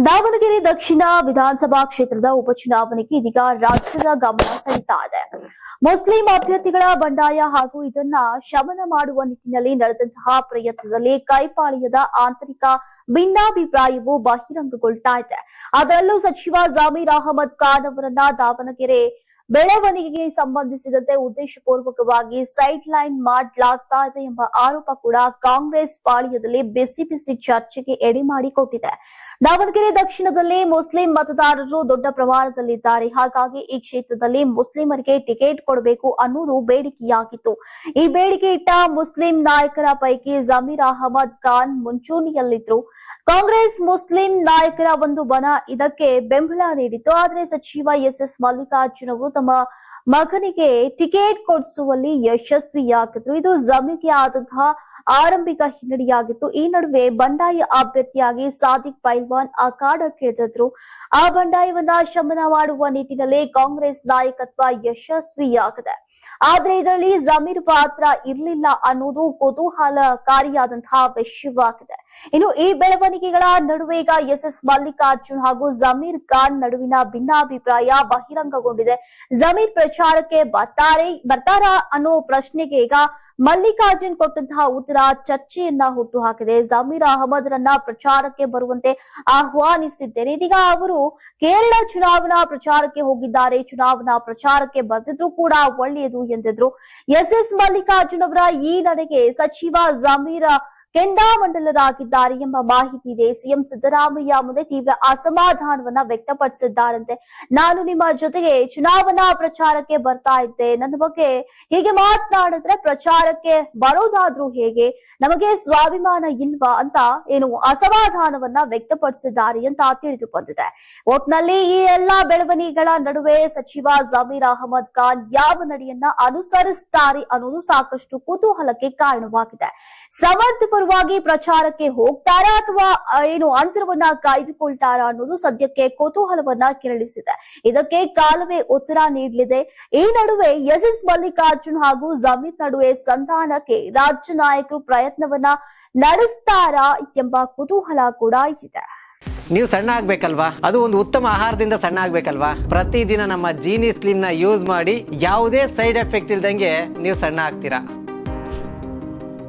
ದಾವಣಗೆರೆ ದಕ್ಷಿಣ ವಿಧಾನಸಭಾ ಕ್ಷೇತ್ರದ ಉಪಚುನಾವಣೆಗೆ ಇದೀಗ ರಾಜ್ಯದ ಗಮನ ಸೆಳೀತಾ ಇದೆ. ಮುಸ್ಲಿಂ ಅಭ್ಯರ್ಥಿಗಳ ಬಂಡಾಯ ಹಾಗೂ ಇದನ್ನ ಶಮನ ಮಾಡುವ ನಿಟ್ಟಿನಲ್ಲಿ ನಡೆದಂತಹ ಪ್ರಯತ್ನದಲ್ಲಿ ಕೈಪಾಳ್ಯದ ಆಂತರಿಕ ಭಿನ್ನಾಭಿಪ್ರಾಯವು ಬಹಿರಂಗಗೊಳ್ತಾ ಇದೆ. ಅದರಲ್ಲೂ ಸಚಿವ ಜಮೀರ್ ಅಹಮದ್ ಖಾನ್ ಅವರನ್ನ ದಾವಣಗೆರೆ ಬೆಳವಣಿಗೆಗೆ ಸಂಬಂಧಿಸಿದಂತೆ ಉದ್ದೇಶಪೂರ್ವಕವಾಗಿ ಸೈಡ್ ಲೈನ್ ಮಾಡಲಾಗ್ತಾ ಇದೆ ಎಂಬ ಆರೋಪ ಕೂಡ ಕಾಂಗ್ರೆಸ್ ಪಾಳ್ಯದಲ್ಲಿ ಬಿಸಿ ಬಿಸಿ ಚರ್ಚೆಗೆ ಎಡೆ ಮಾಡಿಕೊಟ್ಟಿದೆ. ದಾವಣಗೆರೆ ದಕ್ಷಿಣದಲ್ಲಿ ಮುಸ್ಲಿಂ ಮತದಾರರು ದೊಡ್ಡ ಪ್ರಮಾಣದಲ್ಲಿದ್ದಾರೆ. ಹಾಗಾಗಿ ಈ ಕ್ಷೇತ್ರದಲ್ಲಿ ಮುಸ್ಲಿಮರಿಗೆ ಟಿಕೆಟ್ ಕೊಡಬೇಕು ಅನ್ನೋದು ಬೇಡಿಕೆಯಾಗಿತ್ತು. ಈ ಬೇಡಿಕೆ ಇಟ್ಟ ಮುಸ್ಲಿಂ ನಾಯಕರ ಪೈಕಿ ಜಮೀರ್ ಅಹಮದ್ ಖಾನ್ ಮುಂಚೂಣಿಯಲ್ಲಿದ್ರು. ಕಾಂಗ್ರೆಸ್ ಮುಸ್ಲಿಂ ನಾಯಕರ ಒಂದು ಬಣ ಇದಕ್ಕೆ ಬೆಂಬಲ ನೀಡಿತ್ತು. ಆದರೆ ಸಚಿವ ಎಸ್ ಮಲ್ಲಿಕಾರ್ಜುನ್ ಅವರು ತಮ್ಮ ಮಗನಿಗೆ ಟಿಕೆಟ್ ಕೊಡಿಸುವಲ್ಲಿ ಯಶಸ್ವಿಯಾಗಿದ್ರು. ಇದು ಜಮೀರ್ಗೆ ಆದಂತಹ ಆರಂಭಿಕ ಹಿನ್ನಡೆಯಾಗಿತ್ತು. ಈ ನಡುವೆ ಬಂಡಾಯ ಅಭ್ಯರ್ಥಿಯಾಗಿ ಸಾದಿಕ್ ಪೈಲ್ವಾನ್ ಅಖಾಡಕ್ಕಿಳಿದಿದ್ರು. ಆ ಬಂಡಾಯವನ್ನ ಶಮನ ಮಾಡುವ ನಿಟ್ಟಿನಲ್ಲಿ ಕಾಂಗ್ರೆಸ್ ನಾಯಕತ್ವ ಯಶಸ್ವಿಯಾಗಿದೆ. ಆದ್ರೆ ಇದರಲ್ಲಿ ಜಮೀರ್ ಪಾತ್ರ ಇರಲಿಲ್ಲ ಅನ್ನೋದು ಕುತೂಹಲಕಾರಿಯಾದಂತಹ ವಿಷಯವಾಗಿದೆ. ಇನ್ನು ಈ ಬೆಳವಣಿಗೆಗಳ ನಡುವೆ ಈಗ ಎಸ್ ಮಲ್ಲಿಕಾರ್ಜುನ್ ಹಾಗೂ ಜಮೀರ್ ಖಾನ್ ನಡುವಿನ ಭಿನ್ನಾಭಿಪ್ರಾಯ ಬಹಿರಂಗಗೊಂಡಿದೆ. ಜಮೀರ್ ಪ್ರಚಾರಕ್ಕೆ ಬರ್ತಾರಾ ಅನ್ನೋ ಪ್ರಶ್ನೆಗೆ ಈಗ ಮಲ್ಲಿಕಾರ್ಜುನ್ ಕೊಟ್ಟಂತಹ ಉತ್ತರ ಚರ್ಚೆಯನ್ನ ಹುಟ್ಟುಹಾಕಿದೆ. ಜಮೀರ್ ಅಹಮದ್ ರನ್ನ ಪ್ರಚಾರಕ್ಕೆ ಬರುವಂತೆ ಆಹ್ವಾನಿಸಿದ್ದೇನೆ. ಇದೀಗ ಅವರು ಕೇರಳ ಚುನಾವಣಾ ಪ್ರಚಾರಕ್ಕೆ ಹೋಗಿದ್ದಾರೆ. ಚುನಾವಣಾ ಪ್ರಚಾರಕ್ಕೆ ಬರ್ತಿದ್ರು ಕೂಡ ಒಳ್ಳೆಯದು ಎಂದಿದ್ರು. ಎಸ್ ಮಲ್ಲಿಕಾರ್ಜುನ್ ಅವರ ಈ ನಡೆಗೆ ಸಚಿವ ಜಮೀರ್ ಕೆಂಡಾಮಂಡಲರಾಗಿದ್ದಾರೆ ಎಂಬ ಮಾಹಿತಿ ಇದೆ. ಸಿಎಂ ಸಿದ್ದರಾಮಯ್ಯ ಮುಂದೆ ತೀವ್ರ ಅಸಮಾಧಾನವನ್ನ ವ್ಯಕ್ತಪಡಿಸಿದ್ದಾರಂತೆ. ನಾನು ನಿಮ್ಮ ಜೊತೆಗೆ ಚುನಾವಣಾ ಪ್ರಚಾರಕ್ಕೆ ಬರ್ತಾ ಇದ್ದೆ, ನನ್ನ ಬಗ್ಗೆ ಹೀಗೆ ಮಾತನಾಡಿದ್ರೆ ಪ್ರಚಾರಕ್ಕೆ ಬರೋದಾದ್ರೂ ಹೇಗೆ, ನಮಗೆ ಸ್ವಾಭಿಮಾನ ಇಲ್ವಾ ಅಂತ ಅಸಮಾಧಾನವನ್ನ ವ್ಯಕ್ತಪಡಿಸಿದ್ದಾರೆ ಅಂತ ತಿಳಿದು ಬಂದಿದೆ. ಒಟ್ನಲ್ಲಿ ಈ ಎಲ್ಲಾ ಬೆಳವಣಿಗೆಗಳ ನಡುವೆ ಸಚಿವ ಜಮೀರ್ ಅಹಮದ್ ಖಾನ್ ಯಾವ ನಡೆಯನ್ನ ಅನುಸರಿಸುತ್ತಾರೆ ಅನ್ನೋದು ಸಾಕಷ್ಟು ಕುತೂಹಲಕ್ಕೆ ಕಾರಣವಾಗಿದೆ. ಸಮರ್ಥಪರವಾಗಿ ಪ್ರಚಾರಕ್ಕೆ ಹೋಗ್ತಾರಾ ಅಥವಾ ಅಂತರವನ್ನ ಕಾಯ್ದುಕೊಳ್ತಾರಾ ಅನ್ನೋದು ಸದ್ಯಕ್ಕೆ ಕುತೂಹಲವನ್ನ ಕೆರಳಿಸಿದೆ. ಇದಕ್ಕೆ ಕಾಲವೇ ಉತ್ತರ ನೀಡಲಿದೆ. ಈ ನಡುವೆ ಎಸ್ ಮಲ್ಲಿಕಾರ್ಜುನ್ ಹಾಗೂ ಜಮೀರ್ ನಡುವೆ ಸಂಧಾನಕ್ಕೆ ರಾಜ್ಯ ನಾಯಕರು ಪ್ರಯತ್ನವನ್ನ ನಡೆಸ್ತಾರಾ ಎಂಬ ಕುತೂಹಲ ಕೂಡ ಇದೆ. ನೀವು ಸಣ್ಣ ಆಗ್ಬೇಕಲ್ವಾ? ಅದು ಒಂದು ಉತ್ತಮ ಆಹಾರದಿಂದ ಸಣ್ಣ ಆಗ್ಬೇಕಲ್ವಾ? ಪ್ರತಿದಿನ ನಮ್ಮ ಜೀನಿ ಸ್ಲಿಮ್ ನ ಯೂಸ್ ಮಾಡಿ ಯಾವುದೇ ಸೈಡ್ ಎಫೆಕ್ಟ್ ಇಲ್ದಂಗೆ ನೀವು ಸಣ್ಣ ಆಗ್ತೀರಾ.